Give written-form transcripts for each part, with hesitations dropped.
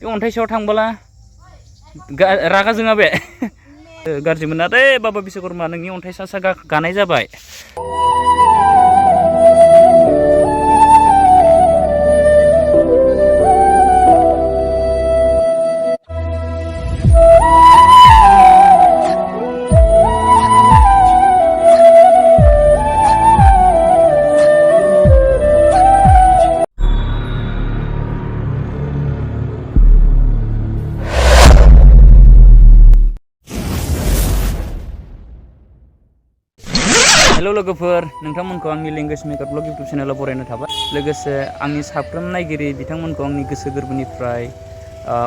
बे अन्थाइ सायाव थांबोला रागा जोङा बे गाज्रि मोना दे बाबा बिश्वकर्मा नोंनि अन्थाइ सा सा गानाय जाबाय। हेलो लोगोफोर, नोंथांमोनखौ आंनि लेंगुवेज मेकार ब्लग इउट्यूब चेनेलाव बरायनो थाबाय। लोगोसे आंनि साफ्रोम नायगिरि बिथांमोनखौ आंनि गोसो गोरबोनिफ्राय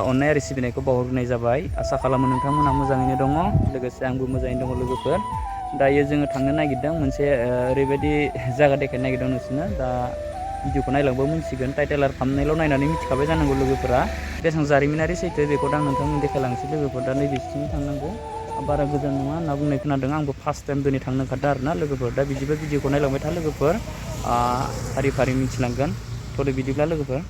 अननाय आरो सिबिनायखौ बावहरनाय जाबाय। आसा खालामो नोंथांमोनहा मोजाङैनो दङ, लोगोसे आंबो मोजाङैनो दङ। लोगोफोर, दायो जोङो थांनो नागिरदों मोनसे ओरैबायदि जायगा देखायनो नागिरदों नोंसोरनो। दा भिडिअखौ नायलांबा मोनसिगोन, टाइटेल आरो थाम्बनेइलाव नायनानै मिथिखाबाय जानांगौ लोगोफोरा बेसेबां जारिमिनारि सैथो बेखौ दा आं नोंथांमोन देखायलांसै। लोगोफोर, दा नैबेसिम थांनांगौ, बारा गोजान नङा होनना बुंनाय खोनादों। आंबो फार्स्ट टाइम दिनै थांनो ओंखारदों आरोना लोगोफोर। दा बिदिबा भिडिअखौ नायलांबाय था लोगोफोर, फारि फारि मिथिलांगोन। थ'दे बिदिब्ला लोगोफोर।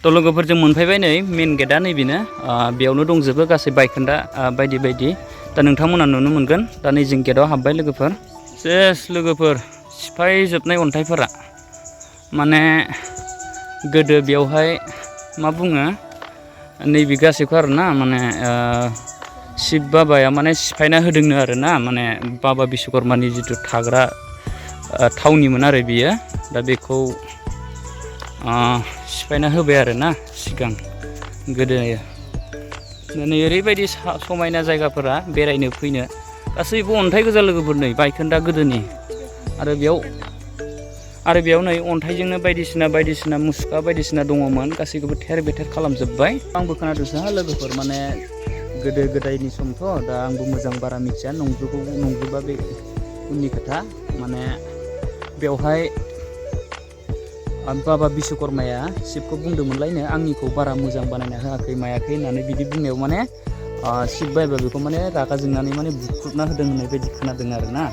थ' लोगोफोर, जों मोनफैबाय नै मेन गेटआ नैबेनो। बेयावनो दंजोबो गासै बायखोन्दा बायदि बायदि। दा नोंथांमोना नुनो मोनगोन। दा नै जों गेटआव हाबबाय लोगोफोर। सेस लोगोफोर, सिफायजोबनाय अन्थाइफोरा माने गोदो बेवहाय मा बुङो नैबे गासैखौ आरोना, माने शिब बाबाया माने सिफायना होदोंनो आरोना, माने बाबा बिश्वकर्मानि जिथु थाग्रा थावनिमोन आरो बियो। दा बेखौ सिफायना होबाय आरोना सिगां गोदो। नै ओरैबायदि समायना जायगाफोरा बेरायनो फैनो, गासैबो अन्थाइ गोजा लोगोफोर, नै बायखोन्दा गोदोनि। आरो बेयाव नै अन्थाइजोंनो बायदिसिना मुसुखा बायदिसिना दङमोन, गासैखौबो थेर बेथेर खालामजोब्बाय। आंबो खोनादोंसो लोगोफोर, माने गोदो गोदायनि समथ', दा आंबो मोजां बारा मिथिया, नंजोबा बे उननि खोथा। माने बेवहाय बाबा बिश्वकर्माया शिबखौ बुंदोंमोनलायनो, आंनिखौ बारा मोजां बानायना होआखै मायाखै होननानै। बिदि बुंनायाव माने शिब बाबाया बेखौ माने रागा जोंनानै माने बुख्रुबना होदों होननाय बायदि खोनादों आरोना।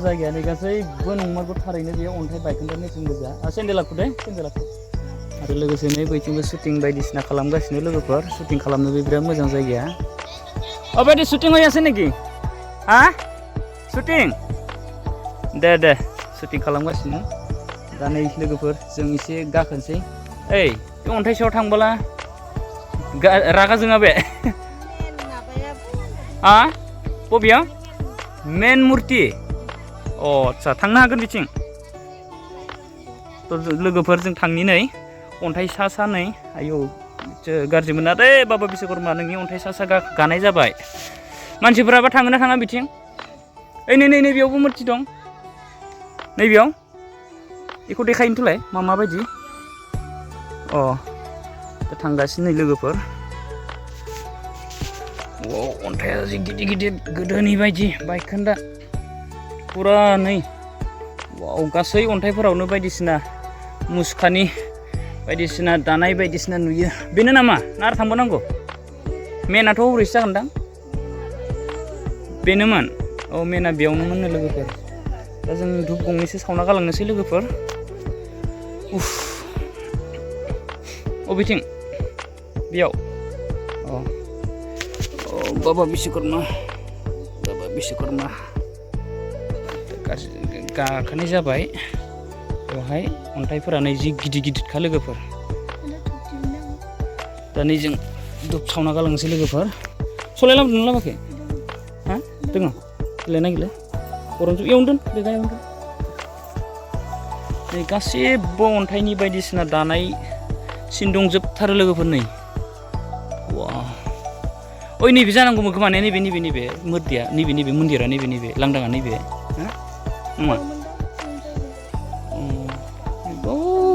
जायगायानो गासैबो नंमारगौ, थारैनो बेयो अन्थाइ बायखोन्दा नेरसोन गोजा। सेन्देलाखौ आरो लोगोसे नै बैथिंबो शुटिं बायदिसिना खालामगासिनो लोगोफोर। शुटिं खालामनोबो बिराद मोजां जायगाया। बायदि शुटिं होयासै नेखि? शुटिं दे शुटिं खालामगासिनो। दा नै लोगोफोर, जों एसे गाखोनोसै। बे अन्थाइ सायाव थांबोला रागा जोङा बे बबेयाव मेन मुर्ति? आदसा, थांनो हागोन बिथिं। थ' लोगोफोर, जों थांनि नै अन्थाइ सा नै। आयौ, गाज्रि मोना दे बाबा बिश्वकर्मा नोंनि अन्थाइ सा गानाय जाबाय। मानसिफोराबा थाङो ना थाङा बिथिं? नै बेयावबो मुर्ति दं, नैबेयाव। बेखौ देखायनोथ'लाय माबायदि। दा थांगासिनो लोगोफोर। अन्थाइआ जि गिदिर गिदिर गोदोनि बायदि बायखोन्दा फुरा नै। गासै अन्थाइफोरावनो बायदिसिना मुसुखानि बायदिसिना दानाय बायदिसिना नुयो। बेनो नामा ना आरो थांबावनांगौ? मेनाथ' हरैसो जागोनदां। बेनोमोन। मेना बेयावनोमोननो लोगोफोर। दा जों धुप गंनैसो सावना गालांनोसै लोगोफोर। अबेथिं? बेयाव। बाबा बिश्वकर्मा गाखोनाय जाबाय। बेवहाय अन्थाइफोरा नै जि गिदिर गिदिरखा लोगोफोर। दा नै जों धुप सावना गालांनोसै लोगोफोर सलायलांदों लामाखै हा दङ गेले नागिरले गरमजों इयावनो दोन बे गायावनो दोन नै गासिबो अन्थाइनि बायदिसिना दानाय सिन दंजोबथारो लोगोफोर नै वा ओइ नैबे जानांगौमोन खोमा ने नैबे मुर्तिया नैबे मन्दिरा नैबे लांदाङा नैबे हा नङा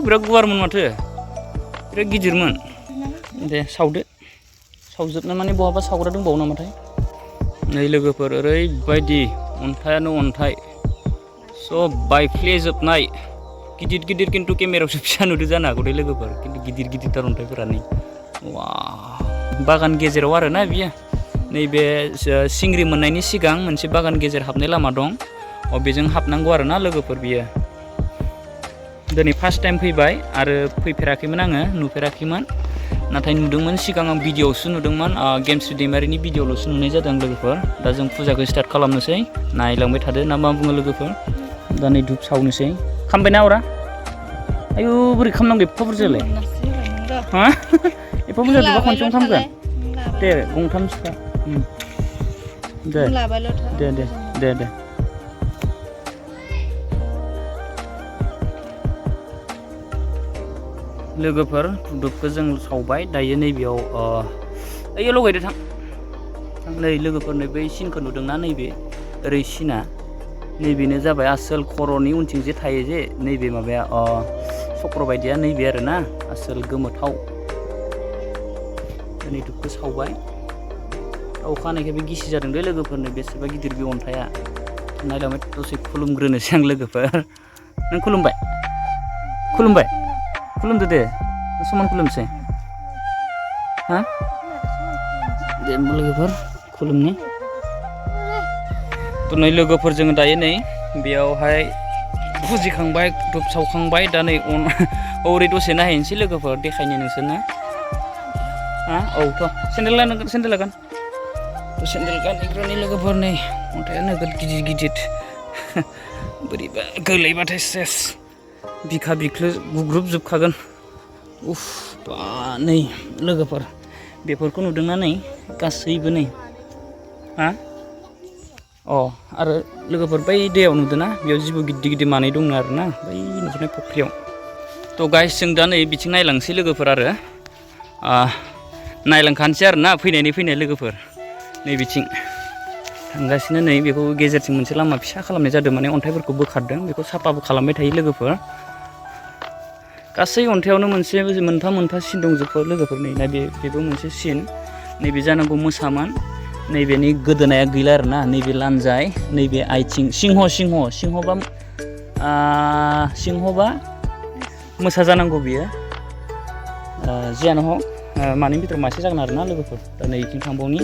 बिराद गुवारमोन माथो बिराद गिदिरमोन दे सावदो सावजोबना माने बहाबा सावग्रा दंबावो नामाथाय नै लोगोफोर ओरैबायदि अन्थायानो अन्थाइ सब बायफ्लेजोबनाय गिदिर खिन्थु केमेरायावसो फिसा नुदो जानो हागौ दे लोगोफोर खिन्थु गिदिरथार अन्थाइफोरा नै वा बागान गेजेराव आरोना बियो नैबे सिंग्रि मोननायनि सिगां मोनसे बागान गेजेर हाबनाय लामा दं बेजों हाबनांगौ आरोना लोगोफोर बियो दिनै फार्स्ट टाइम फैबाय आरो फैफेराखैमोन आङो नुफेराखैमोन नाथाय नुदोंमोन सिगां आं भिडिअ'आवसो नुदोंमोन गेमस्रि दैमारिनि भिडिअ'ल'सो नुनाय जादों लोगोफोर दा जों फुजाखौ स्टार्ट खालामनोसै नायलांबाय थादो ना मा बुङो लोगोफोर दा नै धुप सावनोसै खामबायना अरा आयु बोरै खामनांगौ एफा बुरजालाय हा एफा बुरजा दुबा खनसेयावनो खामगोन दे गंथाम सिखा दे लोगोफोर धुपखौ जों सावबाय दायो नैबेयाव ओइयो लगायदो थां नै लोगोफोर नै बै सिनखौ नुदोंना नैबे ओरै सिना नैबेनो जाबाय आसोल खर'नि उनथिं जे थायो जे नैबे माबाया चक्र बायदिया नैबे आरोना आसोल गोमोथाव नै धुपखौ सावबाय अखा हानायखाय बे गिसि जादों दे लोगोफोरनो बेसेबा गिदिर बे अन्थाइया नायलांबाय दसे खुलुमग्रोनोसै आं लोगोफोर नों खुलुमबाय खुलुमदो दे समान खुलुमसै हा दे लोगोफोर खुलुमनि थ' नै लोगोफोर जोङो दायो नै बेयावहाय फुजिखांबाय धुप सावखांबाय दा नै ओरै दसे नायहैनोसै लोगोफोर देखायनो नोंसोरनो हा औथ' सेन्देल लागोन सेन्देल गानहैग्रानि लोगोफोर नै अन्थाइया नोगोद गिदिर बोरैबा गोलैबाथाय सेस बिखा बिख्लो गुग्रुबजोबखागोन उफ बा नै लोगोफोर बेफोरखौ नुदोंना नै गासैबो नै हा आरो लोगोफोर बै दैयाव नुदोंना बेयाव जिबौ गिदिर मानै दङ आरोना बै नुहुरनाय फुख्रियाव थ' गाइस जों दा नै बिथिं नायलांसै लोगोफोर आरो नायलांखानोसै आरोना फैनाय लोगोफोर नै बिथिं थांगासिनो नै बेखौ गेजेरथिं मोनसे लामा फिसा खालामनाय जादों माने अन्थाइफोरखौ बोखारदों बेखौ साफाबो खालामबाय थायो लोगोफोर गासै अन्थाइयावनो मोनफा सिन दंजोबो लोगोफोर नै दा बेबो मोनसे सिन नैबे जानांगौ मोसामोन नैबेनि गोदोनाया गैला आरोना नैबे लानजाय नैबे आइथिं सिंहबा मोसा जानांगौ बियो जियानो हक मानि भितराव मासे जागोन आरोना लोगोफोर दा नै इथिं थांबावनि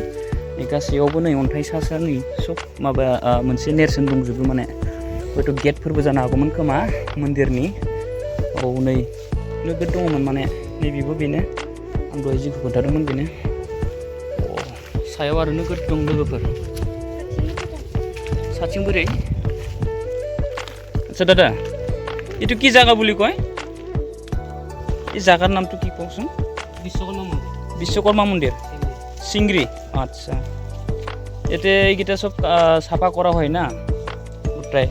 नै गासैयावबो नै अन्थाइ सा नै सब माबा मोनसे नेरसोन दंजोबो माने हयथ' गेटफोरबो जानो हागौमोन खोमा मन्दिरनि नै नोगोद दङमोन माने नैबेबो बेनो आं दहाय जिखौ खोन्थादोंमोन बेनो सायाव आरो नोगोद दं लोगोफोर साथिं बोरै আচ্ছা দাদা এইটো কি জায়গা বুলি কয় এই জায়গার নামটো কি কওকচোন বিশ্বকৰ্মা মন্দিৰ চিংৰি আচ্ছা ইয়াতে এইকেইটা চব চাফা কৰা হয় না গোটাই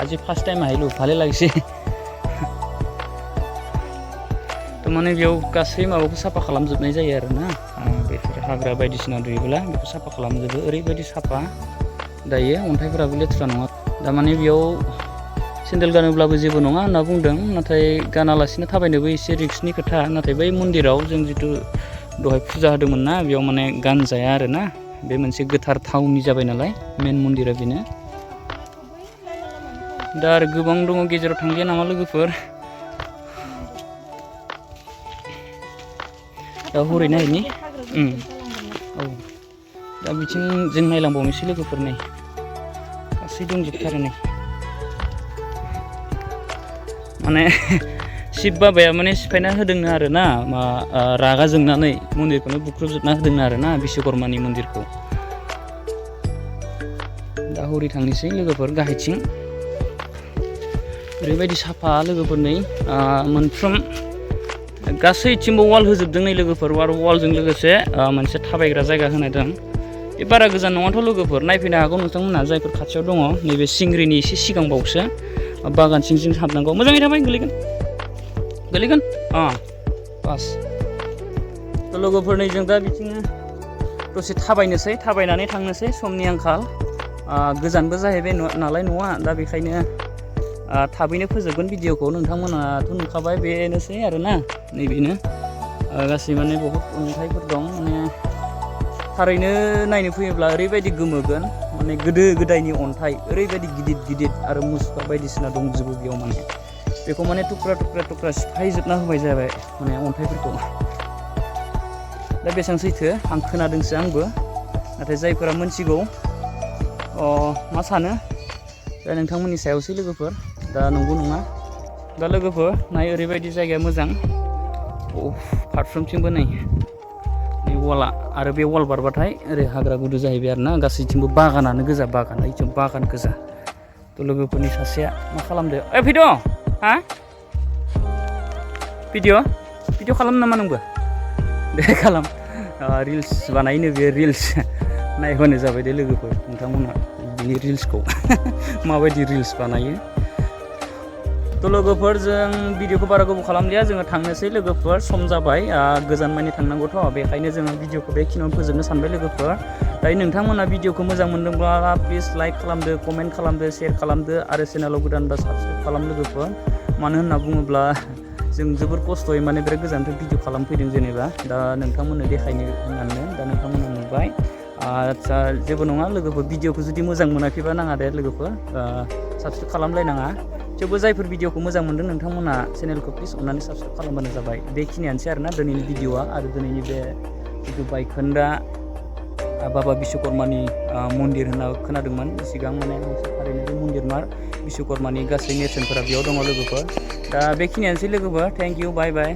আজি ফাৰ্ষ্ট টাইম আহিলোঁ ভালে লাগিছে তো মানে बेयाव गासै माबाखौ साफा खालामजोबनाय जायो आरोना बेफोर हाग्रा बायदिसिना दुयोब्ला बेखौ साफा खालामजोबो ओरैबायदि साफा दायो अन्थाइफोराबो लेथ्रा नङा दामाने बेयाव सेन्देल गानोब्लाबो जेबो नङा होनना बुंदों नाथाय गानालासिनो थाबायनोबो एसे रिक्सनि खोथा नाथाय बै मन्दिराव जों जितु दहाय फुजा होदोंमोन ना बेयाव माने गानजाया आरोना बे मोनसे गोथार थावनि जाबाय नालाय मेन मन्दिरा बेनो दा आरो गोबां दङ गेजेराव थांलिया नामा लोगोफोर दा हरै नायनि दा बिथिं जों नायलांबावनोसै लोगोफोर नै गासै दंजोबथारो नै माने शिब बाबाया माने सिफायना होदोंनो आरोना रागा जोंनानै मन्दिरखौनो बुख्रुबजोबना होदोंनो आरोना बिश्वकर्मानि मन्दिरखौ दा हरै थांनोसै लोगोफोर गाहायथिं ओरैबायदि साफा लोगोफोर नै मोनफ्रोम गासैथिंबो वाल होजोबदों नै लोगोफोर आरो वालजों लोगोसे मोनसे थाबायग्रा जायगा होनाय दं। बे बारा गोजान नङाथ' लोगोफोर नायफैनो हागौ नोंथांमोनहा जायफोर खाथियाव दङ नैबे सिंग्रिनि एसे सिगांबावसो बागान सिं सिं हाबनांगौ। मोजाङै थाबाय गोलैगोन बास। थ' लोगोफोर नै जों दा बिथिंनो दसे थाबायनानै थांनोसै समनि आंखाल गोजानबो जाहैबाय नालाय न'आ दा बेखायनो थाबैनो फोजोबगोन भिडिअखौ। नोंथांमोनाथ' नुखाबाय बेनोसै आरोना नैबेनो गासै माने बहुत अन्थाइफोर दं माने थारैनो नायनो फैयोब्ला ओरैबायदि गोमोगोन माने गोदो गोदायनि अन्थाइ ओरैबायदि गिदिर आरो मुसुखा बायदिसिना दंजोबो बेयाव माने बेखौ माने थुख्रा सिफायजोबना होबाय जाबाय माने अन्थाइफोरखौ। दा बेसेबां सैथो आं खोनादोंसो आंबो, नाथाय जायफोरा मोनथिगौ मा सानो दा नोंथांमोननि सायावसै लोगोफोर, दा नंगौ नङा। दा लोगोफोर नाय ओरैबायदि जायगाया मोजां फारफ्रोमथिंबो नै वाला आरो बे वाल बारबाथाय ओरै हाग्रा गुदु जाहैबाय आरो ना गासैथिंबो बागानानो गोजा बागान गोजा। थ' लोगोफोरनि सासेया मा खालामदो फैद' हा भिडिअ खालाम नामा नोंबो दे खालाम रिल्स बानायनो बे रिल्स नायबानो जाबाय दे लोगोफोर नोंथांमोनहा बिनि रिल्सखौ माबायदि रिल्स बानायो। थ' लोगोफोर जों भिडिअखौ बारा गोबाव खालामलिया जोङो थांनोसै लोगोफोर सम जाबाय गोजान मानि थांनांगौथ' बेखायनो जोङो भिडिअखौ बेखिनियावनो फोजोबनो सानबाय लोगोफोर। दायो नोंथांमोना भिडिअखौ मोजां मोनदोंब्ला प्लिज लाइक खालामदो, कमेन्ट खालामदो, शेयार खालामदो आरो चेनेलाव गोदानबा साबसक्राइब खालाम लोगोफोर। मानो होनना बुङोब्ला जों जोबोर खस्थ'यै माने बिराद गोजाननिफ्राय भिडिअ खालामफैदों जेनेबा दा नोंथांमोननो देखायनो होननानै दा नोंथांमोना नुबाय। आदसा जेबो नङा लोगोफोर, भिडिअखौ जुदि मोजां मोनाखैबा नाङा दे लोगोफोर साबसक्राइब खालामलायनाङा। थेवबो जायफोर भिडिअखौ मोजां मोनदों नोंथांमोना चेनेलखौ प्लिज अननानै साबसक्राइब खालामबानो जाबाय। बेखिनियानोसै आरोना दिनैनि भिडिअआ आरो दिनैनि बे जिथु बायखोन्दा बाबा बिश्वकर्मानि मन्दिर होनना खोनादोंमोन सिगां माने थारैनो बे मन्दिर मा बिश्वकर्मानि गासै नेरसोनफोरा बेयाव दङ लोगोफोर। दा बेखिनियानोसै लोगोफोर, थेंक इउ, बाय बाय।